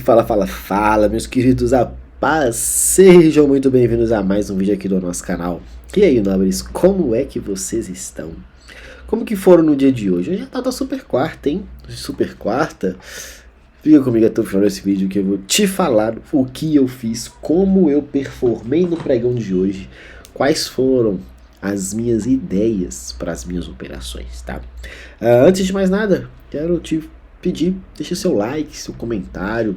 Fala, fala, fala, meus queridos rapazes, sejam muito bem-vindos a mais um vídeo aqui do nosso canal. E aí, nobres, como é que vocês estão? Como que foram no dia de hoje? Hoje já tá da super quarta, hein? Super quarta. Fica comigo até o final desse vídeo que eu vou te falar o que eu fiz, como eu performei no pregão de hoje, quais foram as minhas ideias para as minhas operações, tá? Antes de mais nada, quero te pedir, deixa seu like, seu comentário,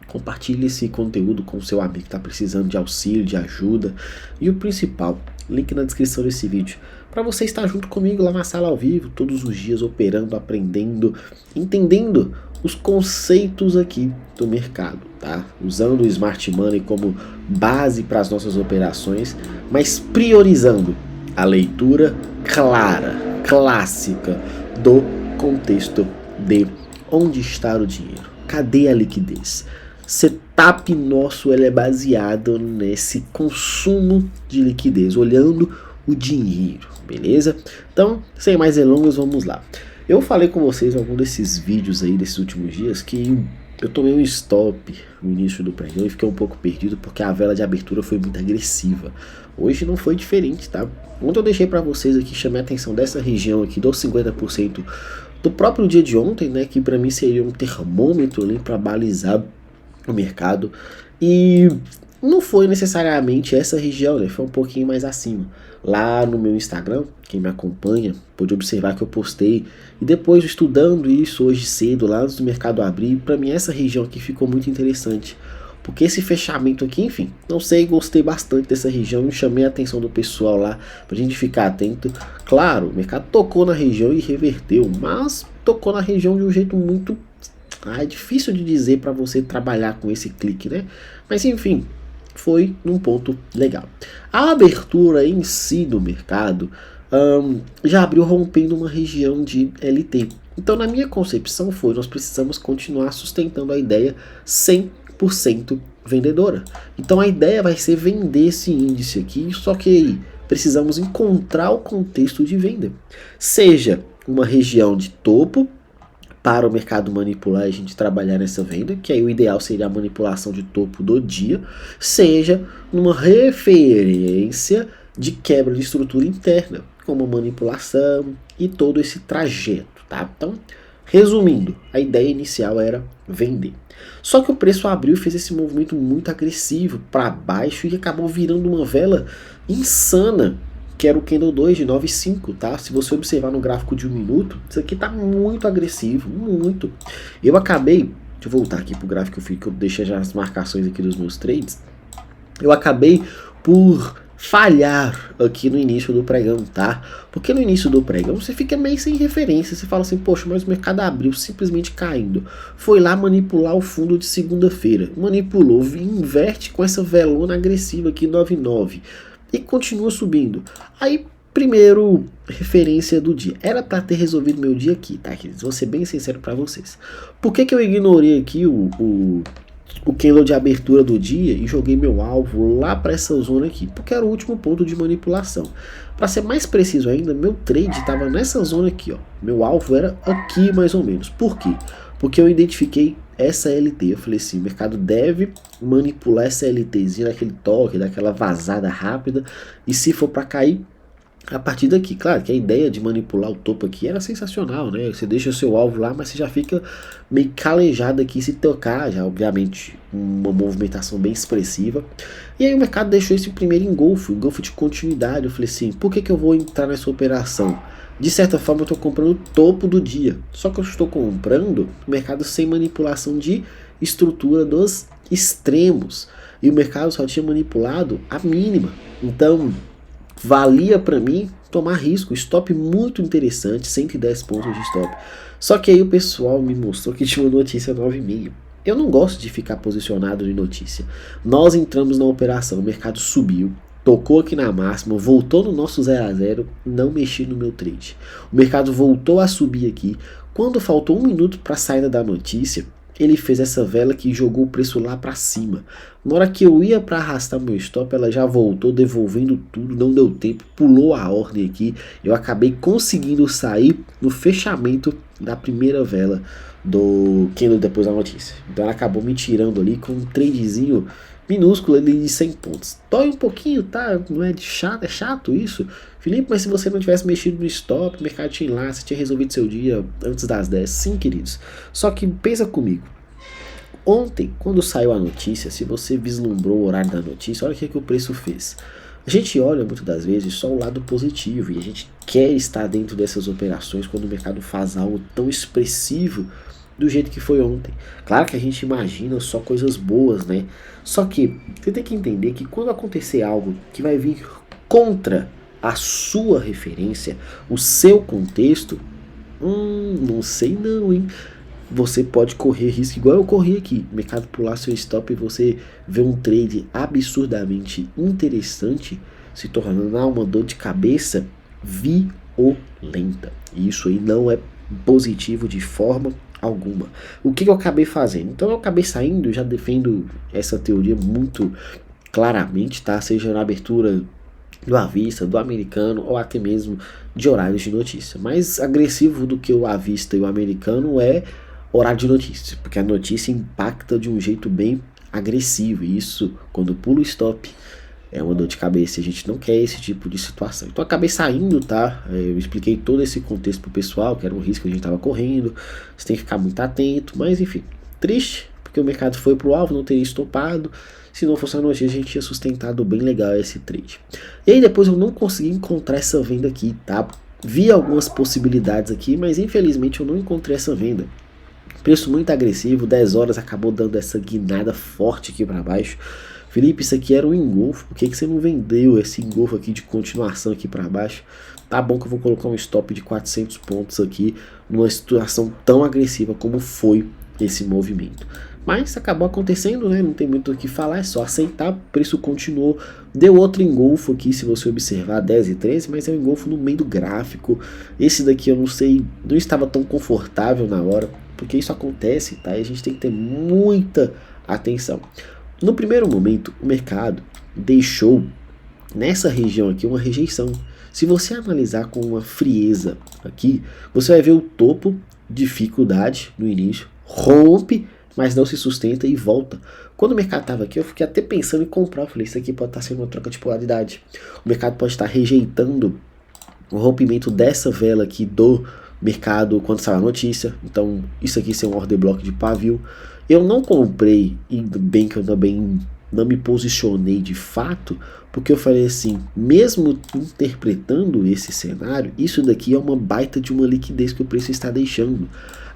compartilhe esse conteúdo com seu amigo que está precisando de auxílio, de ajuda. E o principal, link na descrição desse vídeo, para você estar junto comigo lá na sala ao vivo, todos os dias operando, aprendendo, entendendo os conceitos aqui do mercado, tá? Usando o Smart Money como base para as nossas operações, mas priorizando a leitura clara, clássica do contexto de onde está o dinheiro, cadê a liquidez. Setup nosso ele é baseado nesse consumo de liquidez, olhando o dinheiro, beleza? Então, sem mais delongas, vamos lá. Eu falei com vocês em algum desses vídeos aí desses últimos dias que eu tomei um stop no início do pregão e fiquei um pouco perdido porque a vela de abertura foi muito agressiva. Hoje não foi diferente, tá? Ontem eu deixei para vocês aqui, chamei a atenção dessa região aqui dos 50% do próprio dia de ontem, né, que para mim seria um termômetro ali para balizar o mercado, e não foi necessariamente essa região, né, foi um pouquinho mais acima. Lá no meu Instagram, quem me acompanha pode observar que eu postei, e depois estudando isso hoje cedo, lá antes do mercado abrir, para mim essa região aqui ficou muito interessante. Porque esse fechamento aqui, enfim, não sei, gostei bastante dessa região e chamei a atenção do pessoal lá pra gente ficar atento. Claro, o mercado tocou na região e reverteu, mas tocou na região de um jeito muito... é difícil de dizer para você trabalhar com esse clique, né? Mas enfim, foi num ponto legal. A abertura em si do mercado já abriu rompendo uma região de LT. Então, na minha concepção nós precisamos continuar sustentando a ideia 100% vendedora. Então a ideia vai ser vender esse índice aqui, só que aí precisamos encontrar o contexto de venda. Seja uma região de topo para o mercado manipular e a gente trabalhar nessa venda, que aí o ideal seria a manipulação de topo do dia, seja numa referência de quebra de estrutura interna, como manipulação e todo esse trajeto, tá? Então, resumindo, a ideia inicial era vender. Só que o preço abriu e fez esse movimento muito agressivo para baixo e acabou virando uma vela insana, que era o Candle 2 de 9,5, tá? Se você observar no gráfico de 1 minuto, isso aqui tá muito agressivo, muito. Eu acabei, deixa eu voltar aqui pro gráfico que eu deixei já as marcações aqui dos meus trades. Eu acabei por falhar aqui no início do pregão, tá? Porque no início do pregão você fica meio sem referência, você fala assim, poxa, mas o mercado abriu simplesmente caindo, foi lá manipular o fundo de segunda-feira, manipulou, inverte com essa velona agressiva aqui 9,9 e continua subindo. Aí, primeiro referência do dia, era para ter resolvido meu dia aqui, tá, queridos? Vou ser bem sincero para vocês. Por que eu ignorei aqui o candle de abertura do dia e joguei meu alvo lá para essa zona aqui? Porque era o último ponto de manipulação. Para ser mais preciso ainda, meu trade estava nessa zona aqui, ó. Meu alvo era aqui mais ou menos. Por quê? Porque eu identifiquei essa LT, eu falei assim, o mercado deve manipular essa LTzinha naquele toque, daquela vazada rápida, e se for para cair, a partir daqui, claro que a ideia de manipular o topo aqui era sensacional, né? Você deixa o seu alvo lá, mas você já fica meio calejado aqui se tocar, já obviamente uma movimentação bem expressiva. E aí o mercado deixou esse primeiro engolfo de continuidade. Eu falei assim, por que eu vou entrar nessa operação? De certa forma eu estou comprando o topo do dia, só que eu estou comprando o mercado sem manipulação de estrutura dos extremos. E o mercado só tinha manipulado a mínima. Então valia para mim tomar risco, stop muito interessante, 110 pontos de stop. Só que aí o pessoal me mostrou que tinha uma notícia 9,5. Eu não gosto de ficar posicionado em notícia. Nós entramos na operação, o mercado subiu, tocou aqui na máxima, voltou no nosso 0 a 0, não mexi no meu trade. O mercado voltou a subir aqui. Quando faltou 1 minuto para a saída da notícia, ele fez essa vela que jogou o preço lá para cima. Na hora que eu ia para arrastar meu stop, ela já voltou devolvendo tudo, não deu tempo, pulou a ordem aqui. Eu acabei conseguindo sair no fechamento da primeira vela do candle depois da notícia. Então ela acabou me tirando ali com um tradezinho minúsculo ali de 100 pontos. Dói um pouquinho, tá? Não é de chato, é chato isso. Felipe, mas se você não tivesse mexido no stop, o mercado tinha lá, você tinha resolvido seu dia antes das 10. Sim, queridos. Só que pensa comigo. Ontem, quando saiu a notícia, se você vislumbrou o horário da notícia, olha o que o preço fez. A gente olha muitas das vezes só o lado positivo e a gente quer estar dentro dessas operações quando o mercado faz algo tão expressivo do jeito que foi ontem. Claro que a gente imagina só coisas boas, né? Só que você tem que entender que quando acontecer algo que vai vir contra a sua referência, o seu contexto, não sei não, hein? Você pode correr risco igual eu corri aqui. O mercado pular seu stop e você vê um trade absurdamente interessante se tornando uma dor de cabeça violenta. E isso aí não é positivo de forma alguma. O que eu acabei fazendo? Então eu acabei saindo, já defendo essa teoria muito claramente, tá? Seja na abertura do à vista, do americano ou até mesmo de horários de notícia. Mais agressivo do que o à vista e o americano é horário de notícia, porque a notícia impacta de um jeito bem agressivo, e isso, quando pula o stop, é uma dor de cabeça, a gente não quer esse tipo de situação. Então eu acabei saindo, tá? Eu expliquei todo esse contexto pro pessoal, que era um risco que a gente estava correndo, você tem que ficar muito atento, mas enfim, triste, porque o mercado foi pro alvo, não teria estopado, se não fosse a notícia a gente tinha sustentado bem legal esse trade. E aí depois eu não consegui encontrar essa venda aqui, tá? Vi algumas possibilidades aqui, mas infelizmente eu não encontrei essa venda. Preço muito agressivo, 10 horas acabou dando essa guinada forte aqui para baixo. Felipe, isso aqui era um engolfo, por que você não vendeu esse engolfo aqui de continuação aqui para baixo? Tá bom que eu vou colocar um stop de 400 pontos aqui, numa situação tão agressiva como foi esse movimento. Mas acabou acontecendo, né? Não tem muito o que falar, é só aceitar. O preço continuou. Deu outro engolfo aqui, se você observar, 10 e 13, mas é um engolfo no meio do gráfico. Esse daqui eu não sei, não estava tão confortável na hora, porque isso acontece, tá? E a gente tem que ter muita atenção. No primeiro momento, o mercado deixou nessa região aqui uma rejeição. Se você analisar com uma frieza aqui, você vai ver o topo, dificuldade no início, rompe, mas não se sustenta e volta. Quando o mercado estava aqui, eu fiquei até pensando em comprar. Eu falei, isso aqui pode estar sendo uma troca de polaridade. O mercado pode estar rejeitando o rompimento dessa vela aqui do mercado quando saiu a notícia. Então, isso aqui ser um order block de pavio. Eu não comprei, e bem que eu também não me posicionei de fato, porque eu falei assim, mesmo interpretando esse cenário, isso daqui é uma baita de uma liquidez que o preço está deixando.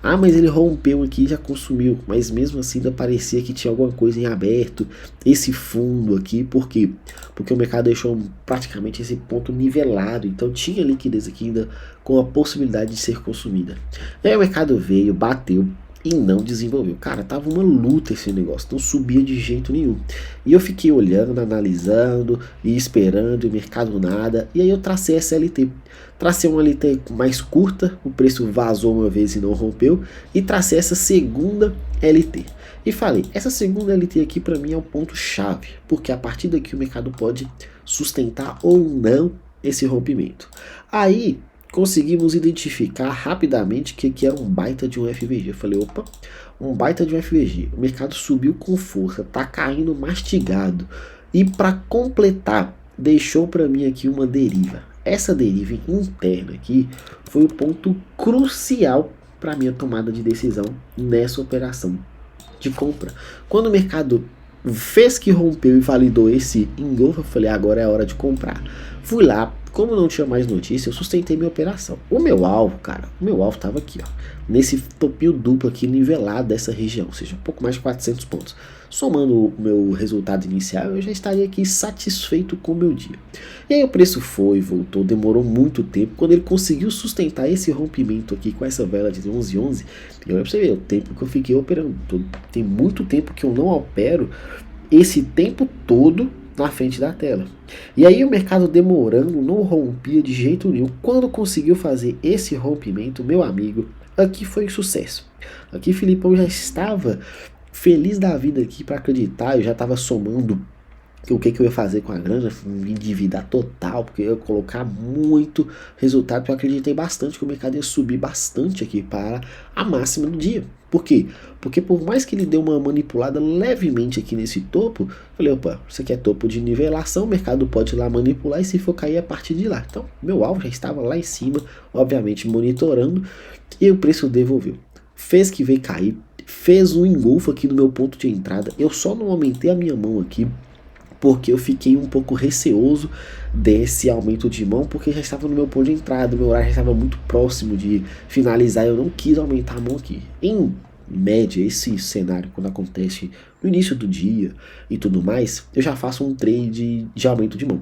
Ah, mas ele rompeu aqui e já consumiu, mas mesmo assim ainda parecia que tinha alguma coisa em aberto, esse fundo aqui, por quê? Porque o mercado deixou praticamente esse ponto nivelado, então tinha liquidez aqui ainda com a possibilidade de ser consumida. E aí o mercado veio, bateu e não desenvolveu. Cara, tava uma luta esse negócio, não subia de jeito nenhum. E eu fiquei olhando, analisando e esperando, e o mercado nada, e aí eu tracei essa LT. Tracei uma LT mais curta, o preço vazou uma vez e não rompeu, e tracei essa segunda LT. E falei, essa segunda LT aqui para mim é um ponto chave, porque a partir daqui o mercado pode sustentar ou não esse rompimento. Aí conseguimos identificar rapidamente que aqui era um baita de um FVG. Eu falei, opa, um baita de um FVG. O mercado subiu com força, tá caindo mastigado. E para completar, deixou para mim aqui uma deriva. Essa deriva interna aqui foi o ponto crucial para minha tomada de decisão nessa operação de compra. Quando o mercado fez que rompeu e validou esse engolfo, eu falei, agora é a hora de comprar. Fui lá, como não tinha mais notícia, eu sustentei minha operação. O meu alvo, cara, o meu alvo estava aqui, ó, nesse topinho duplo aqui, nivelado dessa região, ou seja, um pouco mais de 400 pontos. Somando o meu resultado inicial, eu já estaria aqui satisfeito com o meu dia. E aí o preço foi, voltou, demorou muito tempo. Quando ele conseguiu sustentar esse rompimento aqui com essa vela de 11,11, eu pra você ver o tempo que eu fiquei operando. Tem muito tempo que eu não opero esse tempo todo na frente da tela. E aí o mercado demorando, não rompia de jeito nenhum. Quando conseguiu fazer esse rompimento, meu amigo, aqui foi um sucesso. Aqui Filipão já estava feliz da vida aqui para acreditar, eu já estava somando o que eu ia fazer com a grana, me endividar total, porque eu ia colocar muito resultado, porque eu acreditei bastante que o mercado ia subir bastante aqui para a máxima do dia. Por quê? Porque por mais que ele dê uma manipulada levemente aqui nesse topo, falei, opa, isso aqui é topo de nivelação, o mercado pode ir lá manipular e se for cair a partir de lá. Então, meu alvo já estava lá em cima, obviamente monitorando, e o preço devolveu. Fez que veio cair, fez um engolfo aqui no meu ponto de entrada, eu só não aumentei a minha mão aqui, porque eu fiquei um pouco receoso desse aumento de mão, porque já estava no meu ponto de entrada, meu horário já estava muito próximo de finalizar, eu não quis aumentar a mão aqui. Em média, esse cenário, quando acontece no início do dia e tudo mais, eu já faço um trade de aumento de mão.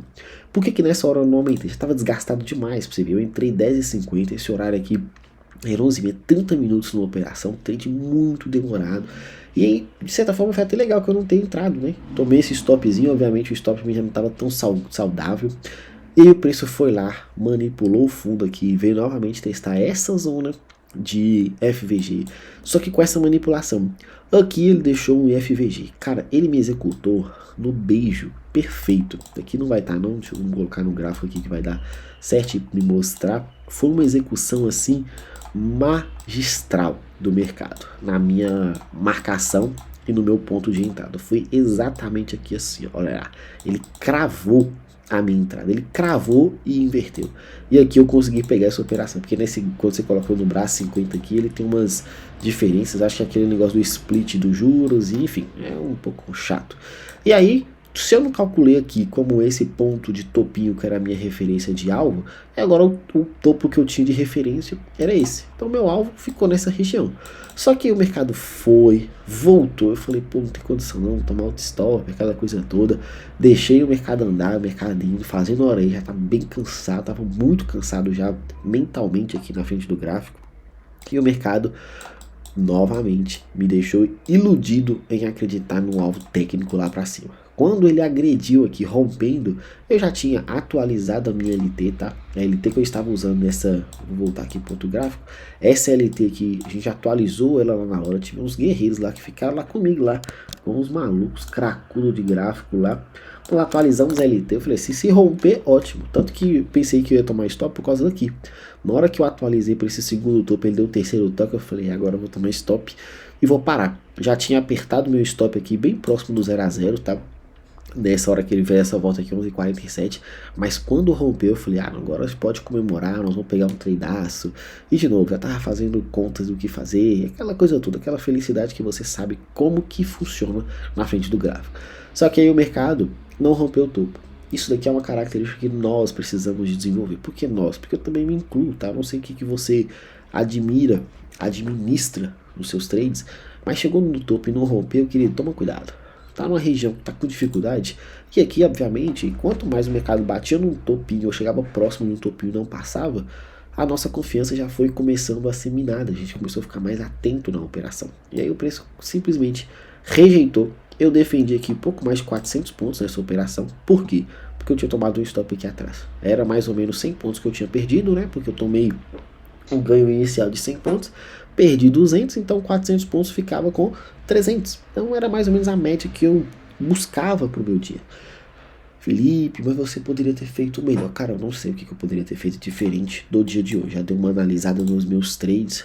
Por que nessa hora eu não aumentei? Já estava desgastado demais, pra você ver, eu entrei 10h50, esse horário aqui era 11h30, 30 minutos numa operação, trade muito demorado. E aí, de certa forma, foi até legal que eu não tenha entrado, né? Tomei esse stopzinho, obviamente o stop já não estava tão saudável. E o preço foi lá, manipulou o fundo aqui, veio novamente testar essa zona de FVG. Só que com essa manipulação, aqui ele deixou um FVG. Cara, ele me executou no beijo perfeito. Aqui não vai estar não, deixa eu colocar no gráfico aqui que vai dar certo e me mostrar. Foi uma execução assim magistral do mercado, na minha marcação e no meu ponto de entrada. Foi exatamente aqui assim, olha lá, ele cravou a minha entrada, ele cravou e inverteu, e aqui eu consegui pegar essa operação, porque quando você coloca no braço 50 aqui, ele tem umas diferenças, acho que é aquele negócio do split dos juros, e enfim, é um pouco chato. E aí, se eu não calculei aqui como esse ponto de topinho que era a minha referência de alvo, agora o topo que eu tinha de referência era esse. Então meu alvo ficou nessa região. Só que o mercado foi, voltou, eu falei, pô, não tem condição não, tomar auto-stop, aquela coisa toda. Deixei o mercado andar, o mercado indo, fazendo hora aí, já tava bem cansado, tava muito cansado já mentalmente aqui na frente do gráfico. E o mercado novamente me deixou iludido em acreditar no alvo técnico lá para cima. Quando ele agrediu aqui, rompendo, eu já tinha atualizado a minha LT, tá? A LT que eu estava usando nessa, vou voltar aqui para outro gráfico, essa LT aqui, a gente atualizou ela lá na hora, tive uns guerreiros lá que ficaram lá comigo lá, com uns malucos, cracudo de gráfico lá. Então atualizamos a LT, eu falei, se romper, ótimo. Tanto que pensei que eu ia tomar stop por causa daqui. Na hora que eu atualizei para esse segundo topo, ele deu o terceiro toque, eu falei, agora eu vou tomar stop e vou parar. Já tinha apertado meu stop aqui bem próximo do 0 a 0, tá? Nessa hora que ele veio essa volta aqui, 11h47, mas quando rompeu eu falei, agora a gente pode comemorar, nós vamos pegar um tradeaço, e de novo, já tava fazendo contas do que fazer, aquela coisa toda, aquela felicidade que você sabe como que funciona na frente do gráfico. Só que aí o mercado não rompeu o topo. Isso daqui é uma característica que nós precisamos de desenvolver. Por que nós? Porque eu também me incluo, tá? Eu não sei o que você administra nos seus trades, mas chegou no topo e não rompeu, querido, toma cuidado. Tá numa região que tá com dificuldade, que aqui, obviamente, quanto mais o mercado batia num topinho, ou chegava próximo de um topinho e não passava, a nossa confiança já foi começando a ser minada, a gente começou a ficar mais atento na operação. E aí o preço simplesmente rejeitou. Eu defendi aqui pouco mais de 400 pontos nessa operação. Por quê? Porque eu tinha tomado um stop aqui atrás. Era mais ou menos 100 pontos que eu tinha perdido, né? Porque eu tomei um ganho inicial de 100 pontos, perdi 200, então 400 pontos ficava com 300. Então era mais ou menos a média que eu buscava para o meu dia. Felipe, mas você poderia ter feito melhor. Cara, eu não sei o que eu poderia ter feito diferente do dia de hoje. Já dei uma analisada nos meus trades.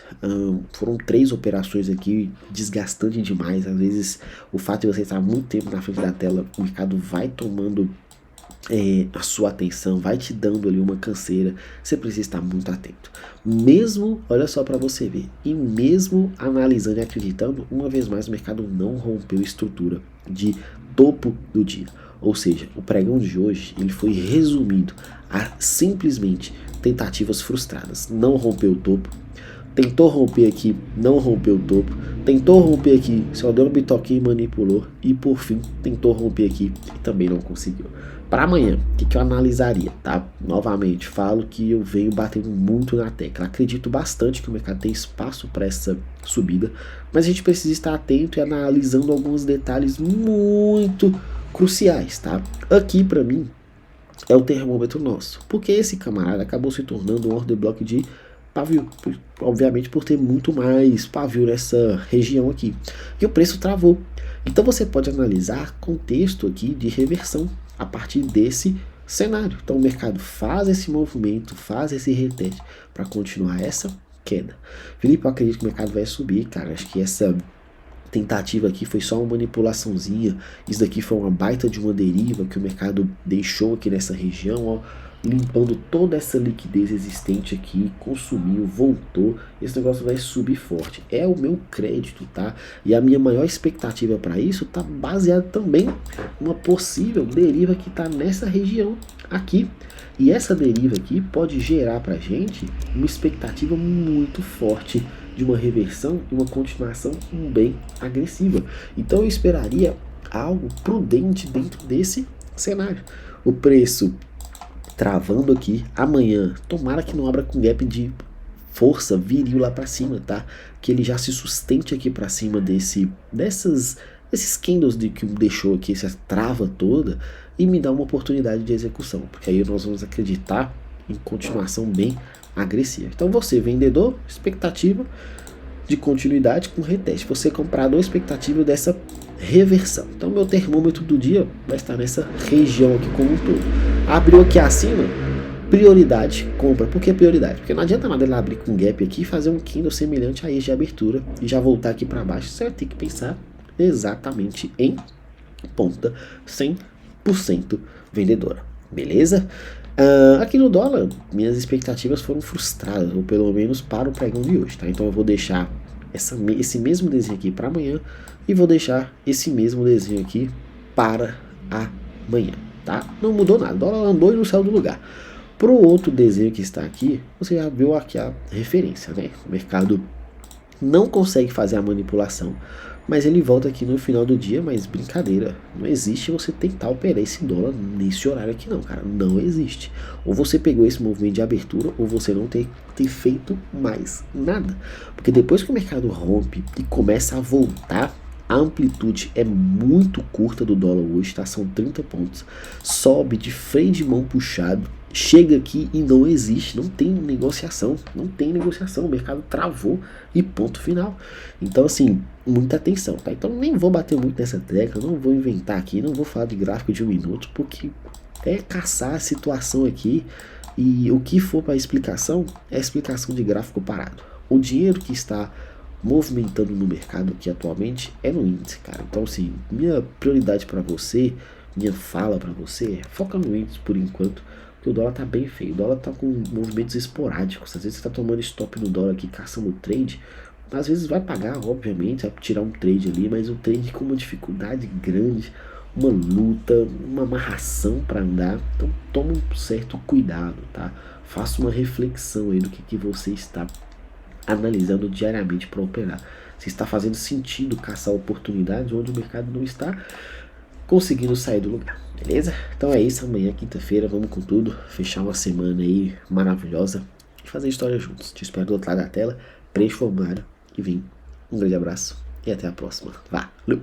Foram 3 operações aqui, desgastante demais. Às vezes, o fato de você estar muito tempo na frente da tela, o mercado vai tomando a sua atenção, vai te dando ali uma canseira. Você precisa estar muito atento. Mesmo, olha só para você ver, e mesmo analisando e acreditando, uma vez mais o mercado não rompeu estrutura de topo do dia. Ou seja, o pregão de hoje ele foi resumido a simplesmente tentativas frustradas. Não rompeu o topo, tentou romper aqui, não rompeu o topo, tentou romper aqui, só deu um bitoquinho e manipulou, e por fim tentou romper aqui e também não conseguiu. Para amanhã, o que eu analisaria, tá? Novamente, falo que eu venho batendo muito na tecla. Acredito bastante que o mercado tem espaço para essa subida, mas a gente precisa estar atento e analisando alguns detalhes muito cruciais, tá? Aqui para mim é o termômetro nosso, porque esse camarada acabou se tornando um order block de pavio, obviamente por ter muito mais pavio nessa região aqui, e o preço travou. Então você pode analisar contexto aqui de reversão a partir desse cenário. Então o mercado faz esse movimento, faz esse reteste para continuar essa queda. Felipe, eu acredito que o mercado vai subir, cara. Acho que essa tentativa aqui foi só uma manipulaçãozinha. Isso daqui foi uma baita de uma deriva que o mercado deixou aqui nessa região, ó, limpando toda essa liquidez existente aqui, consumiu, voltou. Esse negócio vai subir forte. É o meu crédito, tá? E a minha maior expectativa para isso tá baseada também numa possível deriva que tá nessa região aqui. E essa deriva aqui pode gerar pra gente uma expectativa muito forte de uma reversão e uma continuação bem agressiva. Então eu esperaria algo prudente dentro desse cenário. O preço travando aqui amanhã, tomara que não abra com gap de força viril lá para cima, tá? Que ele já se sustente aqui para cima esses candles que deixou aqui, essa trava toda, e me dá uma oportunidade de execução, porque aí nós vamos acreditar em continuação bem agressiva. Então você, vendedor, expectativa de continuidade com reteste. Você comprador, expectativa dessa reversão. Então meu termômetro do dia vai estar nessa região aqui como um todo. Abriu aqui acima, prioridade, compra. Por que prioridade? Porque não adianta nada ele abrir com gap aqui e fazer um candle semelhante a esse de abertura e já voltar aqui para baixo. Você vai ter que pensar exatamente em ponta 100% vendedora. Beleza? Aqui no dólar, minhas expectativas foram frustradas, ou pelo menos para o pregão de hoje, tá? Então eu vou deixar esse mesmo desenho aqui para amanhã e vou deixar esse mesmo desenho aqui para amanhã, tá? Não mudou nada, o dólar andou e não saiu do lugar. Pro outro desenho que está aqui, você já viu aqui a referência, né? O mercado não consegue fazer a manipulação, mas ele volta aqui no final do dia, mas brincadeira, não existe você tentar operar esse dólar nesse horário aqui não, cara, não existe. Ou você pegou esse movimento de abertura, ou você não tem feito mais nada. Porque depois que o mercado rompe e começa a voltar, a amplitude é muito curta do dólar hoje, tá? São 30 pontos, sobe de freio de mão puxado, chega aqui e não existe, não tem negociação, o mercado travou e ponto final. Então assim, muita atenção, tá? Então nem vou bater muito nessa tecla, não vou inventar aqui, não vou falar de gráfico de 1 minuto, porque é caçar a situação aqui e o que for para explicação é explicação de gráfico parado. O dinheiro que está movimentando no mercado aqui atualmente é no índice, cara. Então assim, minha prioridade para você, minha fala para você, foca no índice por enquanto, porque o dólar tá bem feio, o dólar tá com movimentos esporádicos, às vezes você tá tomando stop no dólar aqui, caçando trade, às vezes vai pagar, obviamente, vai tirar um trade ali, mas um trade com uma dificuldade grande, uma luta, uma amarração para andar, então toma um certo cuidado, tá? Faça uma reflexão aí do que você está analisando diariamente para operar. Se está fazendo sentido caçar oportunidades onde o mercado não está conseguindo sair do lugar, beleza? Então é isso, amanhã, quinta-feira, vamos com tudo, fechar uma semana aí maravilhosa e fazer história juntos. Te espero do outro lado da tela, preencha o formulário e vem. Um grande abraço e até a próxima. Valeu!